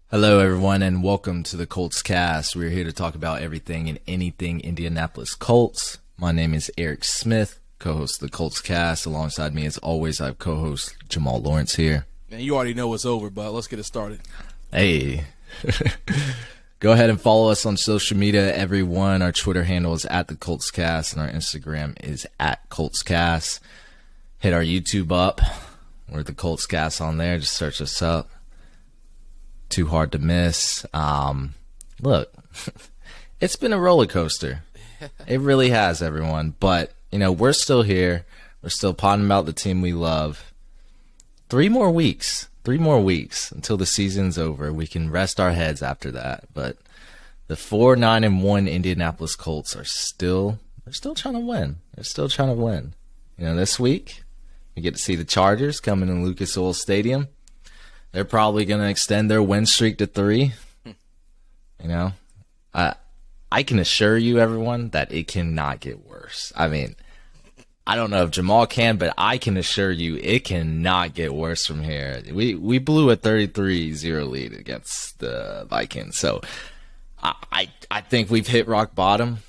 Hello, everyone, and welcome to the Colts Cast. We're here to talk about everything and anything Indianapolis Colts. My name is Eric Smith, co-host of the Colts Cast. Alongside me, as always, I have co-host Jamal Lawrence here. And you already know it's over, but let's get it started. Hey. Go ahead and follow us on social media, everyone. Our Twitter handle is at the Colts Cast, and our Instagram is at Colts Cast. Hit our YouTube up. We're the Colts Cast on there. Just search us up. Too hard to miss. Look, it's been a roller coaster. It really has, everyone. But, we're still here. We're still potting about the team we love. 3 more weeks until the season's over. We can rest our heads after that. But the 4-9-1 Indianapolis Colts they're still trying to win. They're still trying to win. This week, we get to see the Chargers coming in Lucas Oil Stadium. They're probably going to extend their win streak to 3. I can assure you, everyone, that it cannot get worse. I mean, I don't know if Jamal can, but I can assure you it cannot get worse from here. We blew a 33-0 lead against the Vikings. So I think we've hit rock bottom.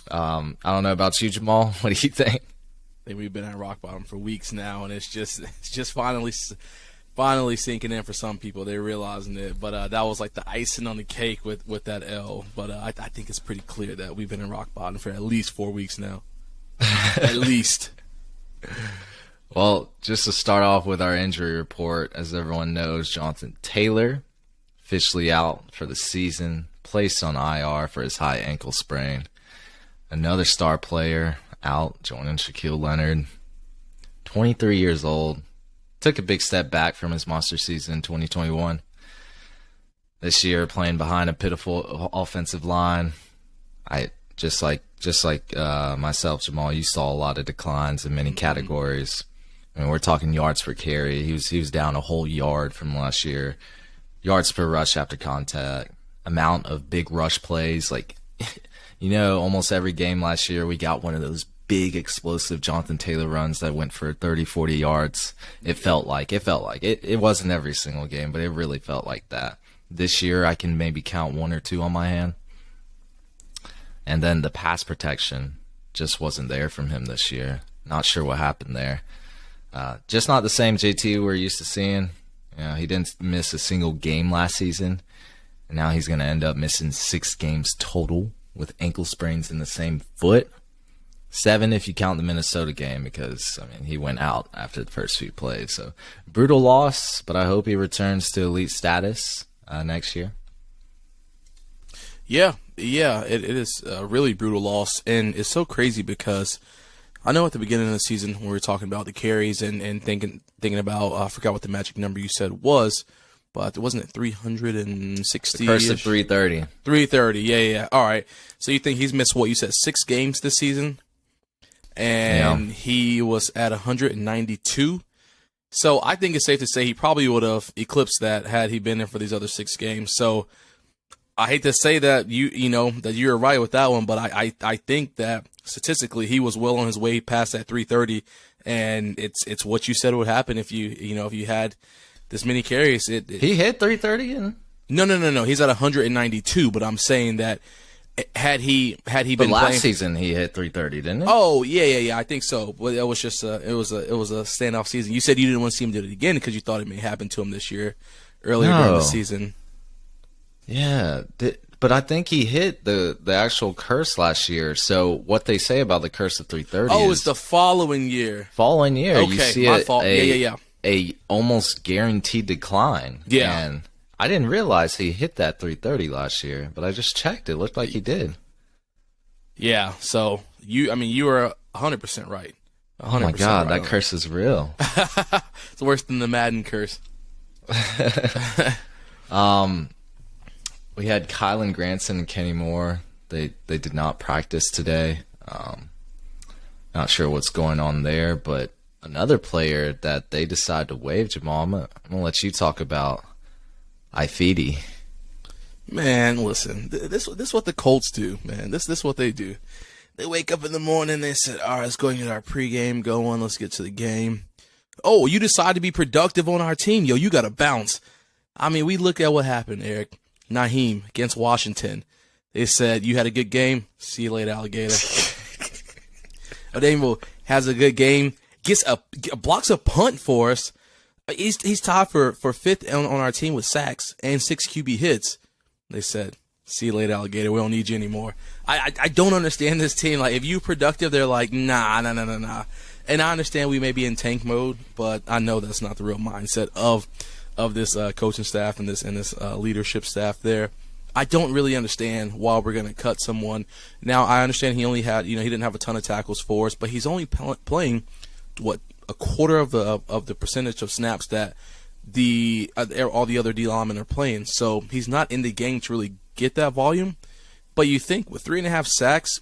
I don't know about you, Jamal. What do you think? I think we've been at rock bottom for weeks now, and it's just finally sinking in for some people. They're realizing it, but that was like the icing on the cake with that L. But I think it's pretty clear that we've been in rock bottom for at least 4 weeks now. At least. Well, just to start off with our injury report, as everyone knows, Jonathan Taylor officially out for the season, placed on IR for his high ankle sprain. Another star player out, joining Shaquille Leonard, 23 years old. Took a big step back from his monster season in 2021. This year, playing behind a pitiful offensive line. Just like myself, Jamal, you saw a lot of declines in many categories. I mean, we're talking yards per carry. He was down a whole yard from last year. Yards per rush after contact. Amount of big rush plays. Almost every game last year, we got one of those big explosive Jonathan Taylor runs that went for 30, 40 yards. It felt like it wasn't every single game, but it really felt like that. This year, I can maybe count 1 or 2 on my hand. And then the pass protection just wasn't there from him this year. Not sure what happened there. Just not the same JT we're used to seeing. He didn't miss a single game last season. And now he's going to end up missing 6 games total with ankle sprains in the same foot. 7 if you count the Minnesota game, because, he went out after the first few plays. So, brutal loss, but I hope he returns to elite status next year. Yeah, it is a really brutal loss, and it's so crazy because I know at the beginning of the season when we were talking about the carries and thinking about, I forgot what the magic number you said was, but wasn't it 360? The curse of 330. 330, yeah. All right. So you think he's missed, what you said, 6 games this season? And he was at 192. So I think it's safe to say he probably would have eclipsed that had he been there for these other 6 games. So I hate to say that that you're right with that one, but I think that statistically he was well on his way past that 330, and it's what you said would happen if you had this many carries. He hit 330 and no. He's at 192, but I'm saying that had he been last playing season he hit 330, didn't he? Oh yeah, I think so. But it was just it was a standoff season. You said you didn't want to see him do it again because you thought it may happen to him this year, earlier during the season. Yeah, but I think he hit the actual curse last year. So what they say about the curse of 330 is it's the following year. Okay, you see my fault. A almost guaranteed decline. Yeah. And I didn't realize he hit that 330 last year, but I just checked. It looked like he did. Yeah, so you were 100% right. 100% oh my God, right that curse is real. It's worse than the Madden curse. We had Kylan Granson and Kenny Moore. They did not practice today. Not sure what's going on there, but another player that they decided to waive, Jamal, I'm gonna let you talk about Ifedi. Man, listen, this is what the Colts do, man. This is what they do. They wake up in the morning, they said, all right, let's go and get our pregame going. Let's get to the game. Oh, you decide to be productive on our team. Yo, you got to bounce. I mean, we look at what happened, Eric. Naheem against Washington. They said, you had a good game. See you later, alligator. Odemo has a good game. Blocks a punt for us. He's tied for fifth on our team with sacks and 6 QB hits. They said, see you later, alligator. We don't need you anymore. I don't understand this team. Like, if you're productive, they're like, nah. And I understand we may be in tank mode, but I know that's not the real mindset of this coaching staff and this leadership staff there. I don't really understand why we're going to cut someone. Now, I understand he only had, he didn't have a ton of tackles for us, but he's only playing, a quarter of the percentage of snaps that all the other D linemen are playing. So he's not in the game to really get that volume. But you think with 3.5 sacks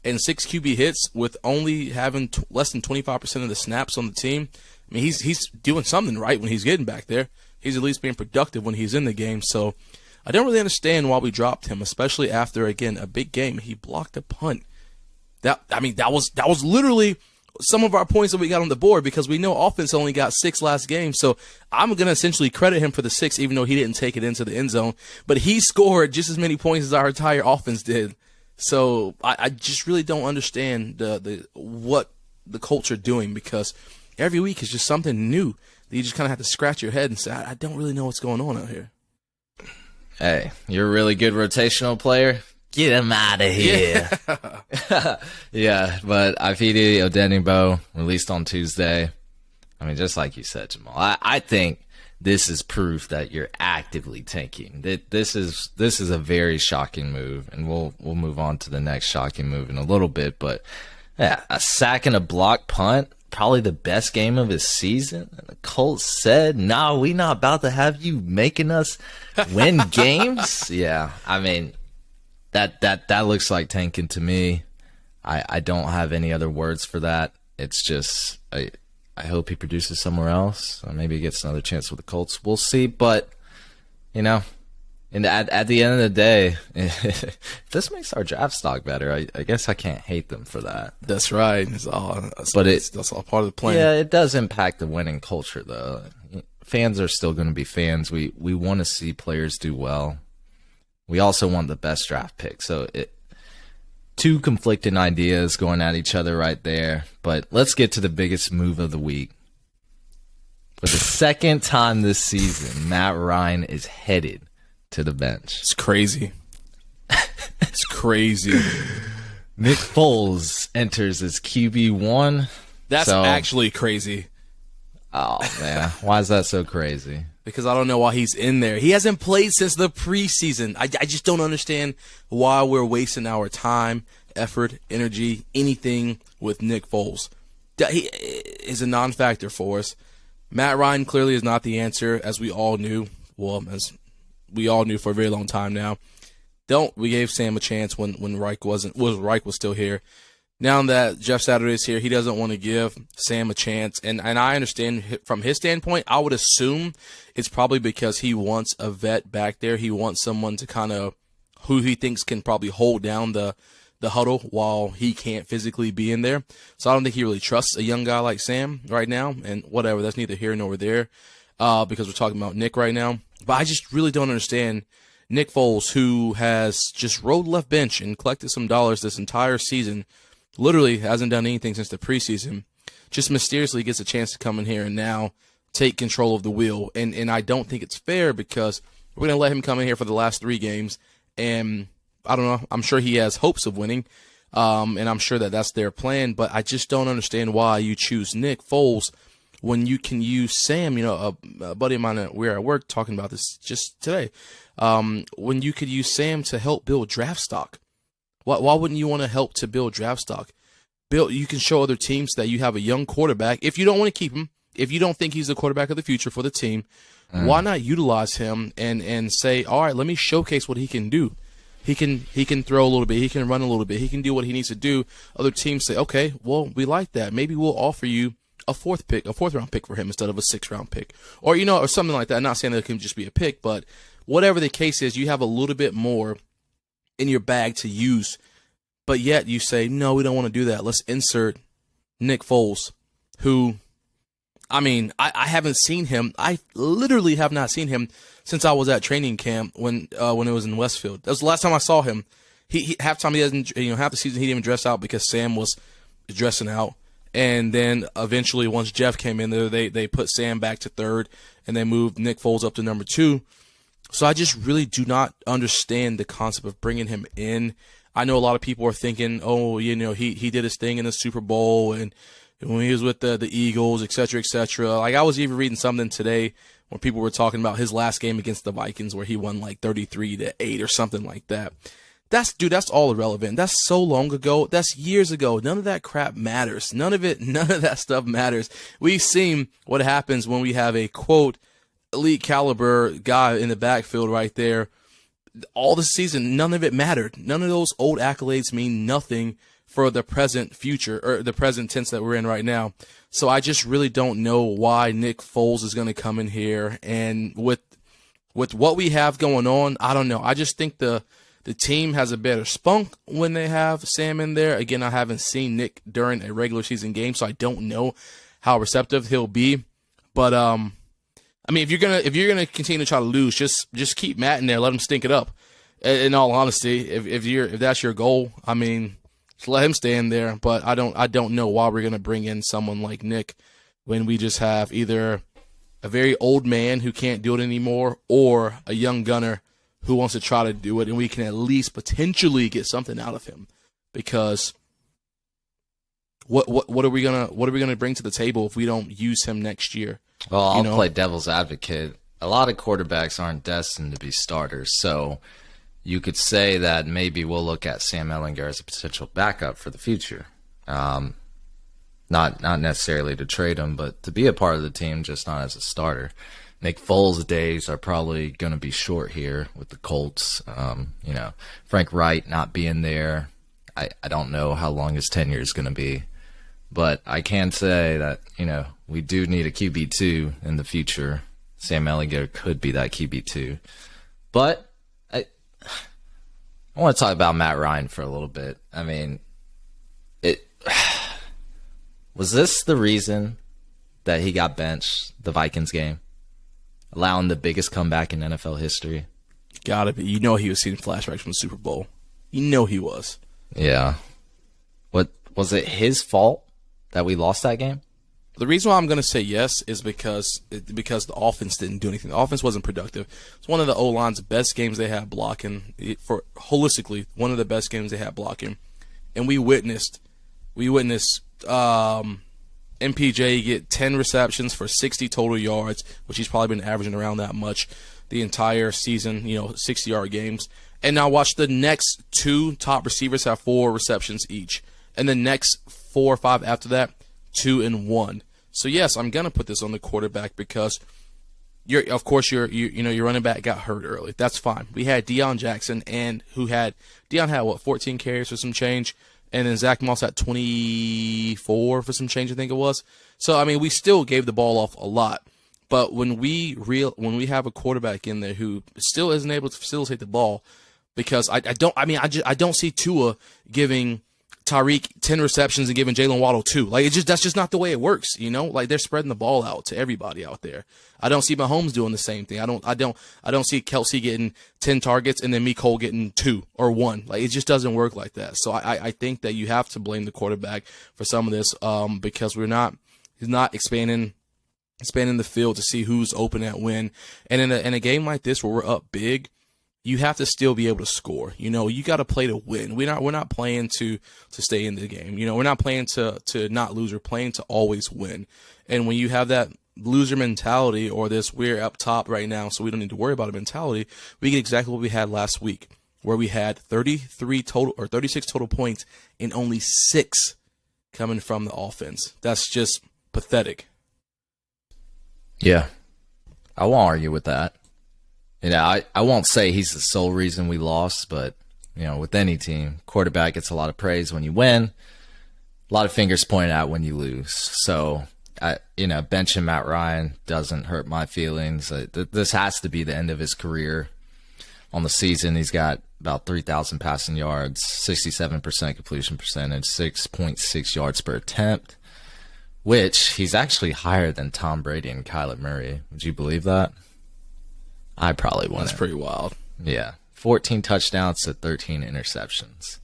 and 6 QB hits, with only having less than 25% of the snaps on the team, I mean, he's doing something right when he's getting back there. He's at least being productive when he's in the game. So I don't really understand why we dropped him, especially after, again, a big game. He blocked a punt. That was literally some of our points that we got on the board, because we know offense only got 6 last game. So I'm going to essentially credit him for the 6, even though he didn't take it into the end zone. But he scored just as many points as our entire offense did. So I just really don't understand what the Colts are doing, because every week is just something new. You just kind of have to scratch your head and say, I don't really know what's going on out here. Hey, you're a really good rotational player. Get him out of here. Yeah, but Ifeadi Odenigbo released on Tuesday. I mean, just like you said, Jamal, I think this is proof that you're actively tanking. This is a very shocking move, and we'll move on to the next shocking move in a little bit. But yeah, a sack and a block punt, probably the best game of his season. And the Colts said, "Nah, we not about to have you making us win games." Yeah, I mean, that looks like tanking to me. I don't have any other words for that. It's just I hope he produces somewhere else. Or maybe he gets another chance with the Colts. We'll see. But and at the end of the day, if this makes our draft stock better, I guess I can't hate them for that. That's right. That's all part of the plan. Yeah, it does impact the winning culture, though. Fans are still going to be fans. We want to see players do well. We also want the best draft pick. So two conflicting ideas going at each other right there. But let's get to the biggest move of the week. For the second time this season, Matt Ryan is headed to the bench. It's crazy. It's crazy. Nick Foles enters as QB1. That's actually crazy. Oh, man. Why is that so crazy? Because I don't know why he's in there. He hasn't played since the preseason. I just don't understand why we're wasting our time, effort, energy, anything with Nick Foles. He is a non-factor for us. Matt Ryan clearly is not the answer, as we all knew. Well, as we all knew for a very long time now. We gave Sam a chance when Reich was still here. Now that Jeff Saturday is here, he doesn't want to give Sam a chance. And I understand from his standpoint, I would assume it's probably because he wants a vet back there. He wants someone to kind of who he thinks can probably hold down the huddle while he can't physically be in there. So I don't think he really trusts a young guy like Sam right now. And whatever, that's neither here nor there because we're talking about Nick right now. But I just really don't understand Nick Foles, who has just rode left bench and collected some dollars this entire season. Literally hasn't done anything since the preseason, just mysteriously gets a chance to come in here and now take control of the wheel. And I don't think it's fair, because we're going to let him come in here for the last 3 games. And I don't know, I'm sure he has hopes of winning. And I'm sure that that's their plan, but I just don't understand why you choose Nick Foles when you can use Sam. A buddy of mine, we were at work talking about this just today. When you could use Sam to help build draft stock. Why wouldn't you want to help to build draft stock? You can show other teams that you have a young quarterback. If you don't want to keep him, if you don't think he's the quarterback of the future for the team, why not utilize him and say, all right, let me showcase what he can do. He can throw a little bit. He can run a little bit. He can do what he needs to do. Other teams say, okay, well, we like that. Maybe we'll offer you a 4th round pick for him instead of a 6th round pick, or or something like that. I'm not saying that it can just be a pick, but whatever the case is, you have a little bit more in your bag to use, but yet you say, no, we don't want to do that. Let's insert Nick Foles, who I mean, I haven't seen him. I literally have not seen him since I was at training camp when it was in Westfield. That was the last time I saw him. He halftime he doesn't, half the season he didn't even dress out because Sam was dressing out. And then eventually, once Jeff came in there, they put Sam back to third, and they moved Nick Foles up to number 2. So I just really do not understand the concept of bringing him in. I know a lot of people are thinking, oh, he did his thing in the Super Bowl and when he was with the Eagles, et cetera, et cetera. Like, I was even reading something today where people were talking about his last game against the Vikings where he won like 33-8 or something like that. That's all irrelevant. That's so long ago. That's years ago. None of that crap matters. None of that stuff matters. We've seen what happens when we have a, quote, elite caliber guy in the backfield right there. All the season, none of it mattered. None of those old accolades mean nothing for the present future, or the present tense that we're in right now. So I just really don't know why Nick Foles is going to come in here. And with what we have going on, I don't know. I just think the team has a better spunk when they have Sam in there. Again, I haven't seen Nick during a regular season game, so I don't know how receptive he'll be. But I mean, if you're gonna continue to try to lose, just keep Matt in there, let him stink it up. In all honesty, if that's your goal, I mean, just let him stay in there. But I don't know why we're gonna bring in someone like Nick when we just have either a very old man who can't do it anymore or a young gunner who wants to try to do it, and we can at least potentially get something out of him. Because what are we gonna bring to the table if we don't use him next year? Well, I'll play devil's advocate. A lot of quarterbacks aren't destined to be starters, so you could say that maybe we'll look at Sam Ehlinger as a potential backup for the future. Not necessarily to trade him, but to be a part of the team, just not as a starter. Nick Foles' days are probably going to be short here with the Colts. Frank Wright not being there. I don't know how long his tenure is going to be. But I can say that, we do need a QB2 in the future. Sam Ehlinger could be that QB2. But I want to talk about Matt Ryan for a little bit. I mean, was this the reason that he got benched the Vikings game? Allowing the biggest comeback in NFL history. Gotta be. He was seeing flashbacks from the Super Bowl. He was. Yeah. What was it his fault that we lost that game? The reason why I'm going to say yes is because the offense didn't do anything. The offense wasn't productive. It's one of the O-line's best games they had blocking. For holistically, one of the best games they had blocking. And we witnessed MPJ get 10 receptions for 60 total yards, which he's probably been averaging around that much the entire season, 60-yard games. And now watch the next 2 top receivers have 4 receptions each. And the next 4 or 5 after that, 2 and 1. So yes, I'm gonna put this on the quarterback because your running back got hurt early. That's fine. We had Deion Jackson Deion had 14 carries for some change, and then Zach Moss had 24 for some change, I think it was. So I mean, we still gave the ball off a lot. But when we have a quarterback in there who still isn't able to facilitate the ball, because I don't see Tua giving Tyreek 10 receptions and giving Jalen Waddle 2. Like that's just not the way it works, Like they're spreading the ball out to everybody out there. I don't see Mahomes doing the same thing. I don't see Kelsey getting 10 targets and then Cole getting 2 or 1. Like it just doesn't work like that. So I think that you have to blame the quarterback for some of this because he's not expanding the field to see who's open at when. And in a game like this where we're up big, you have to still be able to score. You got to play to win. We're not playing to stay in the game. We're not playing to not lose. We're playing to always win. And when you have that loser mentality or this we're up top right now, so we don't need to worry about a mentality, we get exactly what we had last week, where we had 36 total points and only 6 coming from the offense. That's just pathetic. Yeah, I won't argue with that. I won't say he's the sole reason we lost, but, with any team, quarterback gets a lot of praise when you win, a lot of fingers pointed out when you lose. So, benching Matt Ryan doesn't hurt my feelings. This has to be the end of his career. On the season, he's got about 3,000 passing yards, 67% completion percentage, 6.6 yards per attempt. which he's actually higher than Tom Brady and Kyler Murray. Would you believe that? I probably wouldn't. That's pretty wild. Yeah. 14 touchdowns to 13 interceptions.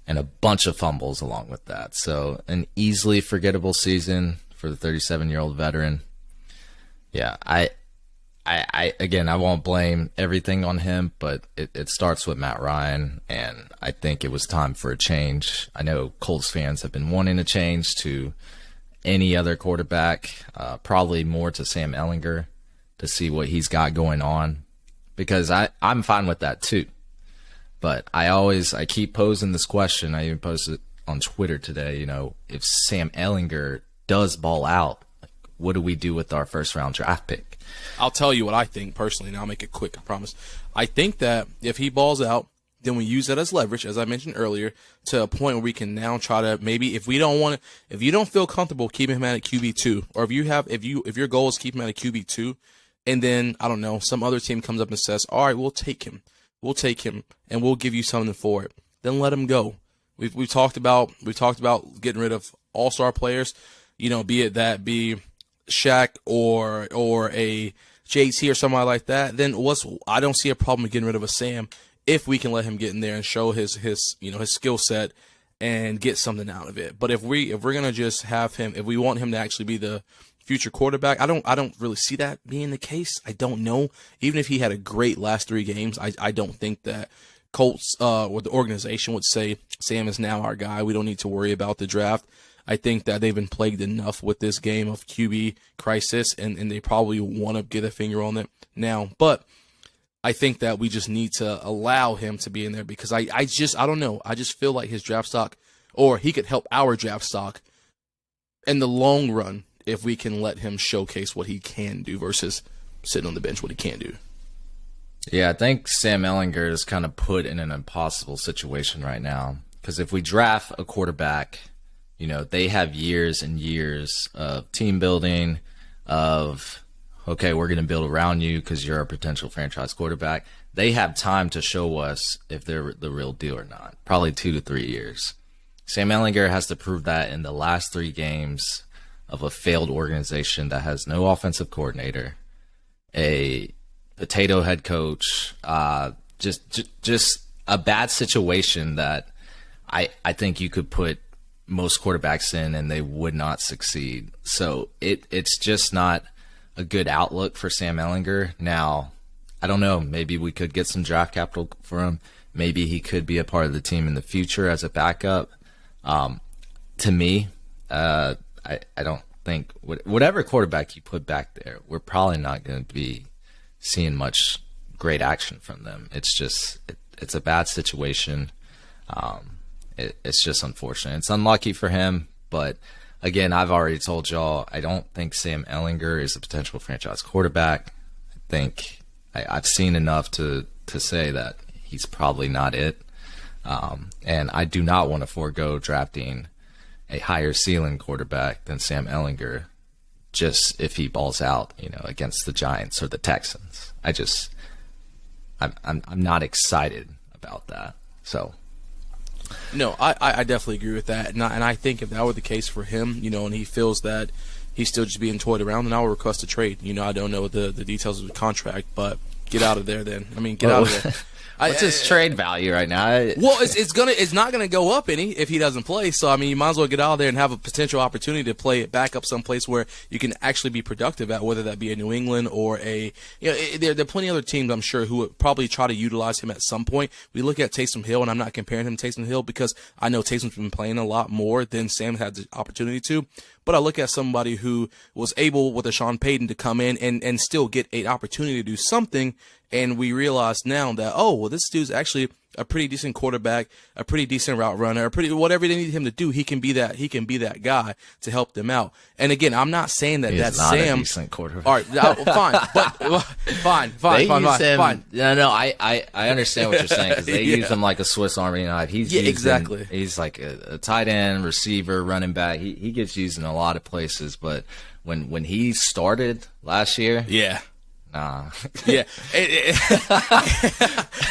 And a bunch of fumbles along with that. So an easily forgettable season for the 37-year-old veteran. Yeah, I won't blame everything on him, but it starts with Matt Ryan, and I think it was time for a change. I know Colts fans have been wanting a change to any other quarterback, probably more to Sam Ehlinger to see what he's got going on, because I'm fine with that too. But I keep posing this question. I even posted it on Twitter today. You know, if Sam Ehlinger does ball out, what do we do with our first-round draft pick? I'll tell you what I think personally, and I'll make it quick, I promise. I think that if he balls out, then we use that as leverage, as I mentioned earlier, to a point where we can now try to maybe, if you don't feel comfortable keeping him at a QB2, or if your goal is keep him at a QB2, and then I don't know, some other team comes up and says, all right, we'll take him, and we'll give you something for it. Then let him go. We've talked about getting rid of all-star players, you know, be Shaq or a JT or somebody like that. Then I don't see a problem with getting rid of a Sam if we can let him get in there and show his skill set and get something out of it. But if we're gonna just have him, if we want him to actually be the future quarterback, I don't really see that being the case. I don't know. Even if he had a great last 3 games, I don't think that Colts or the organization would say Sam is now our guy. We don't need to worry about the draft. I think that they've been plagued enough with this game of QB crisis, and they probably want to get a finger on it now. But I think that we just need to allow him to be in there, because I don't know. I just feel like his draft stock, or he could help our draft stock in the long run if we can let him showcase what he can do versus sitting on the bench what he can't do. Yeah, I think Sam Ehlinger is kind of put in an impossible situation right now, because if we draft a quarterback, you know, they have years and years of team building, of, okay, we're going to build around you because you're a potential franchise quarterback. They have time to show us if they're the real deal or not, probably 2 to 3 years. Sam Ehlinger has to prove that in the last 3 games of a failed organization that has no offensive coordinator, a potato head coach, just a bad situation that I think you could put most quarterbacks in and they would not succeed. So it's just not a good outlook for Sam Ehlinger. Now, I don't know, maybe we could get some draft capital for him. Maybe he could be a part of the team in the future as a backup. To me, I don't think whatever quarterback you put back there, we're probably not going to be seeing much great action from them. It's just it's a bad situation. It's just unfortunate. It's unlucky for him, but again, I've already told y'all, I don't think Sam Ehlinger is a potential franchise quarterback. I think I've seen enough to say that he's probably not it. And I do not want to forego drafting a higher ceiling quarterback than Sam Ehlinger just if he balls out, you know, against the Giants or the Texans. I'm not excited about that. So. No, I definitely agree with that, and I think if that were the case for him, you know, and he feels that he's still just being toyed around, then I would request a trade. You know, I don't know the details of the contract, but get out of there then. I mean, get out of there. What's his trade value right now? Well, it's not gonna go up any if he doesn't play. So I mean, you might as well get out of there and have a potential opportunity to play it back up someplace where you can actually be productive at, whether that be a New England or there are plenty of other teams I'm sure who would probably try to utilize him at some point. We look at Taysom Hill, and I'm not comparing him to Taysom Hill because I know Taysom's been playing a lot more than Sam had the opportunity to. But I look at somebody who was able with a Sean Payton to come in and still get an opportunity to do something. And we realize now that, oh, well, this dude's actually a pretty decent quarterback, a pretty decent route runner, whatever they need him to do, he can be that guy to help them out. And again, I'm not saying that that's not Sam. A decent quarterback. All right, fine, but fine. No, I understand what you're saying because they use him like a Swiss Army knife. Exactly. He's like a tight end, receiver, running back. He gets used in a lot of places, but when he started last year, yeah. Nah. Yeah.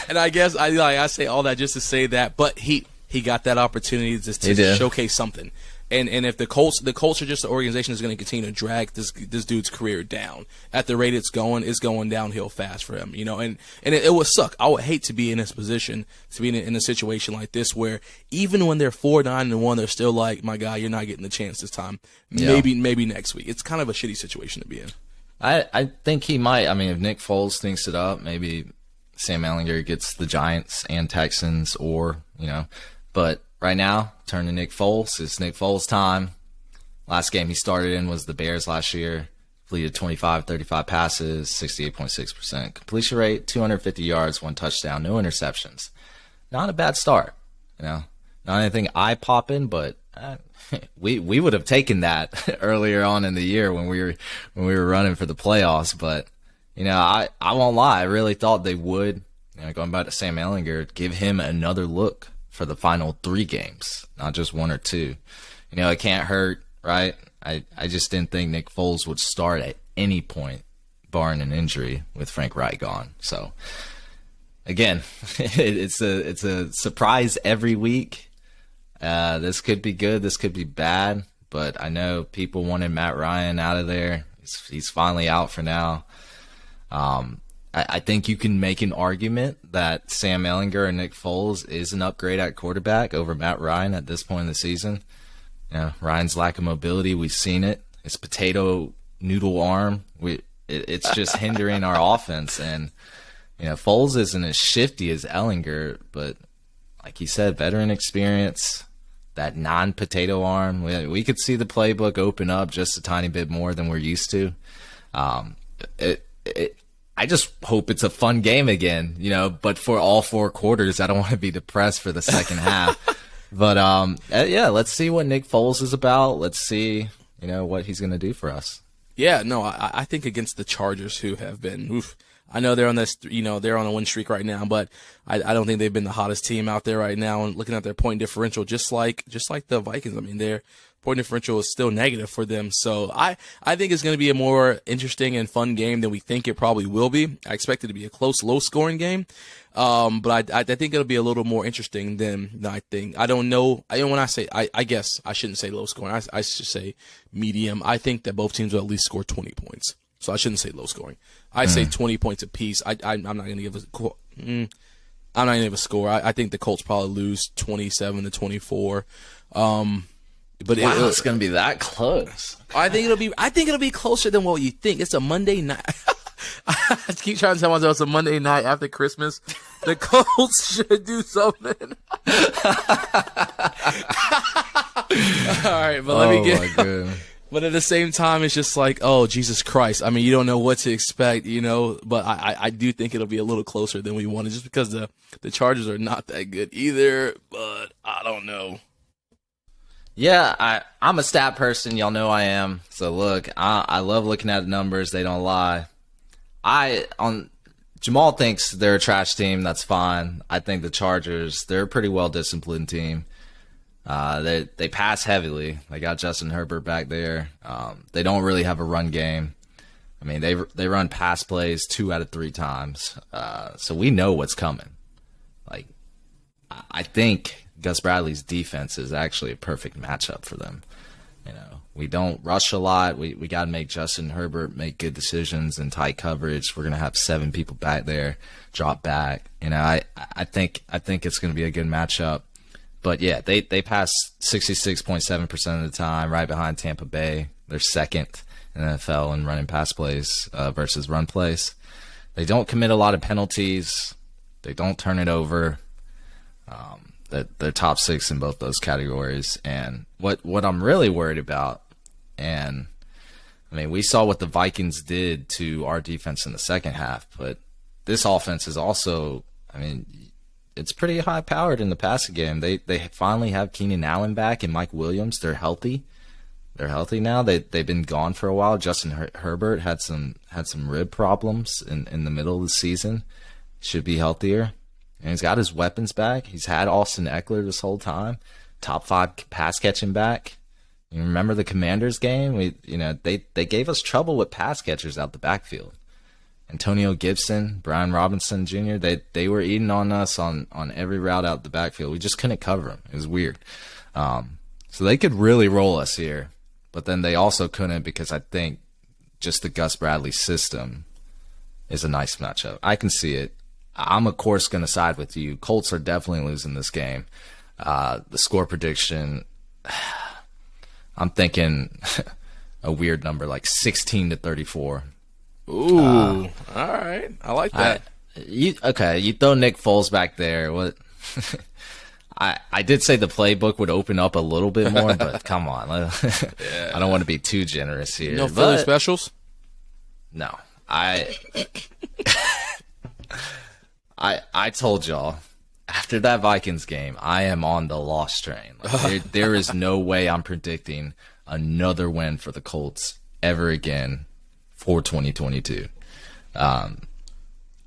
And I guess I say all that just to say that, but he got that opportunity to showcase something. And if the Colts are just an organization that's going to continue to drag this dude's career down at the rate it's going downhill fast for him, and it would suck. I would hate to be in this position, to be in a situation like this where even when they're 4-9-1, they're still like, my God, you're not getting the chance this time. Maybe next week. It's kind of a shitty situation to be in. I think he might. I mean, if Nick Foles thinks it up, maybe Sam Ehlinger gets the Giants and Texans, but right now, turn to Nick Foles. It's Nick Foles' time. Last game he started in was the Bears last year. Completed 35 passes, 68.6% completion rate, 250 yards, 1 touchdown, no interceptions. Not a bad start, Not anything eye-popping, but we would have taken that earlier on in the year when we were running for the playoffs. But I won't lie, I really thought they would. Going back to Sam Ehlinger, give him another look for the final 3 games, not just 1 or 2. It can't hurt, right? I just didn't think Nick Foles would start at any point, barring an injury, with Frank Reich gone. So, again, it's a surprise every week. This could be good, this could be bad, but I know people wanted Matt Ryan out of there. He's finally out for now. I think you can make an argument that Sam Ehlinger and Nick Foles is an upgrade at quarterback over Matt Ryan at this point in the season. Ryan's lack of mobility, we've seen it. His potato noodle arm, it's just hindering our offense. And Foles isn't as shifty as Ehlinger, but like he said, veteran experience, that non-potato arm. We could see the playbook open up just a tiny bit more than we're used to. I just hope it's a fun game again, but for all 4 quarters. I don't want to be depressed for the second half. But, let's see what Nick Foles is about. Let's see, what he's going to do for us. Yeah, no, I think against the Chargers, who have been, I know they're on this, they're on a win streak right now, but I don't think they've been the hottest team out there right now. And looking at their point differential, just like the Vikings, I mean, their point differential is still negative for them. So I think it's going to be a more interesting and fun game than we think it probably will be. I expect it to be a close, low-scoring game. But I think it'll be a little more interesting than I think. I don't know. When I say, I guess I shouldn't say low-scoring. I should say medium. I think that both teams will at least score 20 points. So I shouldn't say low-scoring. I say 20 points apiece. I'm not going to give I'm not going to give a score. I think the Colts probably lose 27-24. But it's going to be that close. I think it'll be closer than what you think. It's a Monday night. I keep trying to tell myself it's a Monday night after Christmas. The Colts should do something. All right, but let me get. But at the same time, it's just like, oh, Jesus Christ. I mean, you don't know what to expect, but I do think it'll be a little closer than we wanted, just because the Chargers are not that good either, but I don't know. Yeah, I'm a stat person. Y'all know I am. So, look, I love looking at the numbers. They don't lie. Jamal thinks they're a trash team. That's fine. I think the Chargers, they're a pretty well-disciplined team. They pass heavily. They got Justin Herbert back there. They don't really have a run game. I mean, they run pass plays 2 out of 3 times. So we know what's coming. Like, I think Gus Bradley's defense is actually a perfect matchup for them. We don't rush a lot. We got to make Justin Herbert make good decisions in tight coverage. We're going to have 7 people back there, drop back. I think it's going to be a good matchup. But yeah, they pass 66.7% of the time, right behind Tampa Bay. They're second in the NFL in running pass plays versus run plays. They don't commit a lot of penalties. They don't turn it over. They're top 6 in both those categories. And what I'm really worried about, and I mean, we saw what the Vikings did to our defense in the second half, but this offense is also, I mean, it's pretty high powered in the passing game. They finally have Keenan Allen back and Mike Williams. They're healthy. They're healthy now. They've been gone for a while. Justin Herbert had some rib problems in the middle of the season. Should be healthier. And he's got his weapons back. He's had Austin Eckler this whole time. Top 5 pass catching back. You remember the Commanders game? They gave us trouble with pass catchers out the backfield. Antonio Gibson, Brian Robinson Jr., they were eating on us on every route out the backfield. We just couldn't cover them. It was weird. So they could really roll us here, but then they also couldn't because I think just the Gus Bradley system is a nice matchup. I can see it. I'm, of course, going to side with you. Colts are definitely losing this game. The score prediction, I'm thinking a weird number, like 16-34. Ooh, all right. I like that. You throw Nick Foles back there. What? I did say the playbook would open up a little bit more, but come on. I don't want to be too generous here. No Philly specials? No. I told y'all, after that Vikings game, I am on the loss train. Like, there is no way I'm predicting another win for the Colts ever again for 2022. I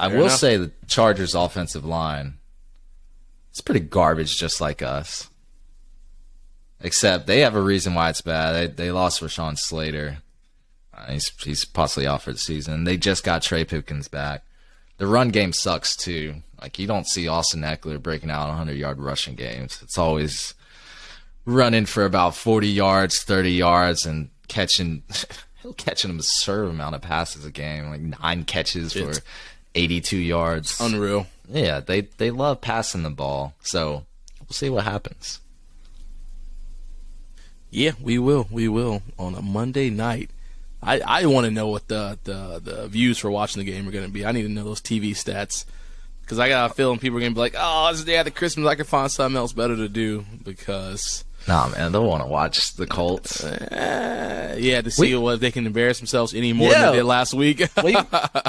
will say the Chargers' offensive line, it's pretty garbage, just like us. Except they have a reason why it's bad. They lost Rashawn Slater. He's possibly out for the season. They just got Trey Pipkins back. The run game sucks too. Like, you don't see Austin Eckler breaking out 100-yard rushing games. It's always running for about 40 yards, 30 yards, and catching an absurd amount of passes a game, like 9 catches for 82 yards. Unreal. Yeah, they love passing the ball. So we'll see what happens. Yeah, we will. We will on a Monday night. I want to know what the views for watching the game are going to be. I need to know those TV stats because I got a feeling people are going to be like, "Oh, this is the day after Christmas. I can find something else better to do." Because nah, man, they want to watch the Colts. To see if they can embarrass themselves any more than they did last week.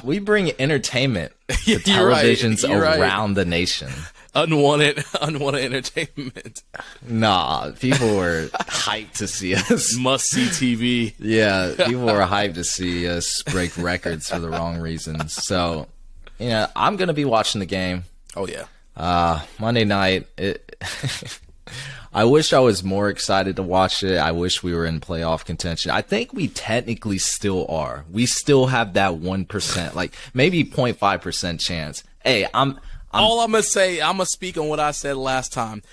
we bring entertainment to televisions around the nation. Unwanted entertainment. Nah, people were hyped to see us. Must-see TV. Yeah, people were hyped to see us break records for the wrong reasons. So, I'm going to be watching the game. Oh, yeah. Monday night. I wish I was more excited to watch it. I wish we were in playoff contention. I think we technically still are. We still have that 1%, like maybe 0.5% chance. Hey, all I'm going to say, I'm going to speak on what I said last time.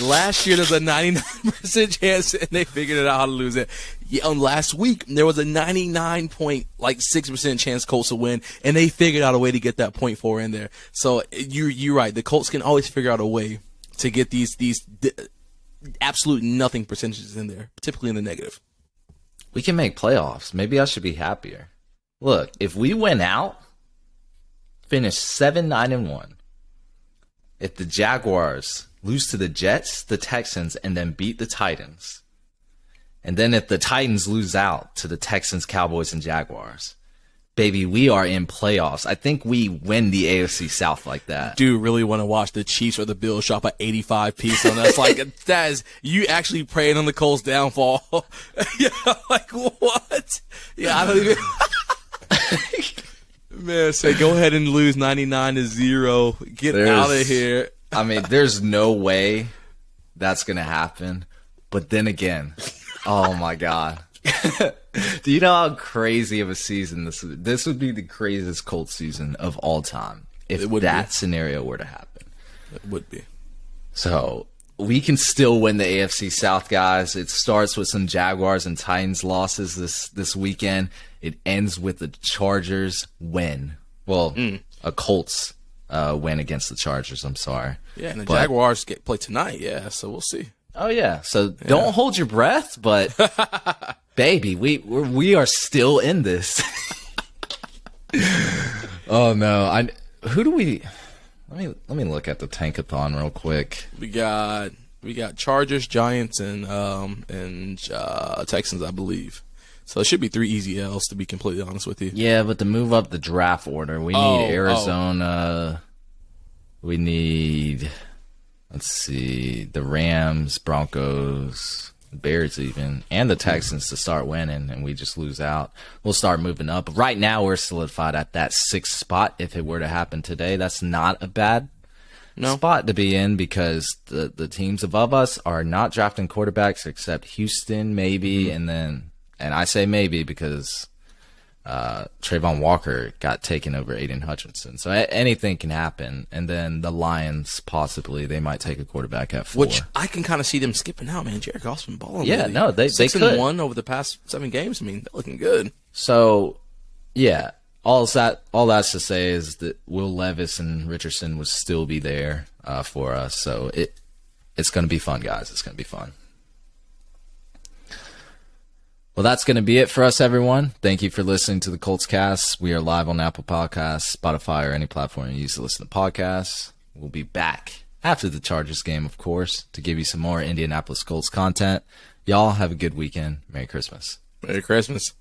Last year, there's a 99% chance, and they figured it out how to lose it. Yeah, last week, there was a 99.6% chance Colts will win, and they figured out a way to get that 0.4 in there. So you're right. The Colts can always figure out a way to get these absolute nothing percentages in there, typically in the negative. We can make playoffs. Maybe I should be happier. Look, if we win out, finish 7-9-1. If the Jaguars lose to the Jets, the Texans, and then beat the Titans, and then if the Titans lose out to the Texans, Cowboys, and Jaguars, baby, we are in playoffs. I think we win the AFC South like that. Do really want to watch the Chiefs or the Bills drop an 85 piece on us. Like, that is, you actually praying on the Colts' downfall. Yeah, like, what? Yeah, I don't even... Man, say go ahead and lose 99-0. Get out of here. I mean, there's no way that's going to happen. But then again, oh my God. Do you know how crazy of a season this would be? This would be the craziest Colts season of all time if that scenario were to happen. It would be. So we can still win the AFC South, guys. It starts with some Jaguars and Titans losses this weekend. It ends with the Chargers win. Well, a Colts win against the Chargers. I'm sorry. Yeah, and the Jaguars play tonight. Yeah, so we'll see. Oh yeah. So don't hold your breath, but baby, we are still in this. Oh no. Who do we? Let me look at the Tankathon real quick. We got Chargers, Giants, and Texans, I believe. So it should be 3 easy L's, to be completely honest with you. Yeah, but to move up the draft order, we need Arizona. We need, let's see, the Rams, Broncos, Bears even, and the Texans to start winning, and we just lose out. We'll start moving up. Right now, we're solidified at that 6th spot. If it were to happen today, that's not a bad spot to be in because the teams above us are not drafting quarterbacks except Houston, maybe, and I say maybe because Trayvon Walker got taken over Aiden Hutchinson. So anything can happen. And then the Lions, possibly, they might take a quarterback at 4. Which I can kind of see them skipping out, man. Jared Goff's been balling. Yeah, lately. no, they 6-1 over the past 7 games. I mean, they're looking good. So, yeah, all that's to say is that Will Levis and Richardson will still be there for us. So it's going to be fun, guys. It's going to be fun. Well, that's going to be it for us, everyone. Thank you for listening to the Colts Cast. We are live on Apple Podcasts, Spotify, or any platform you use to listen to podcasts. We'll be back after the Chargers game, of course, to give you some more Indianapolis Colts content. Y'all have a good weekend. Merry Christmas. Merry Christmas.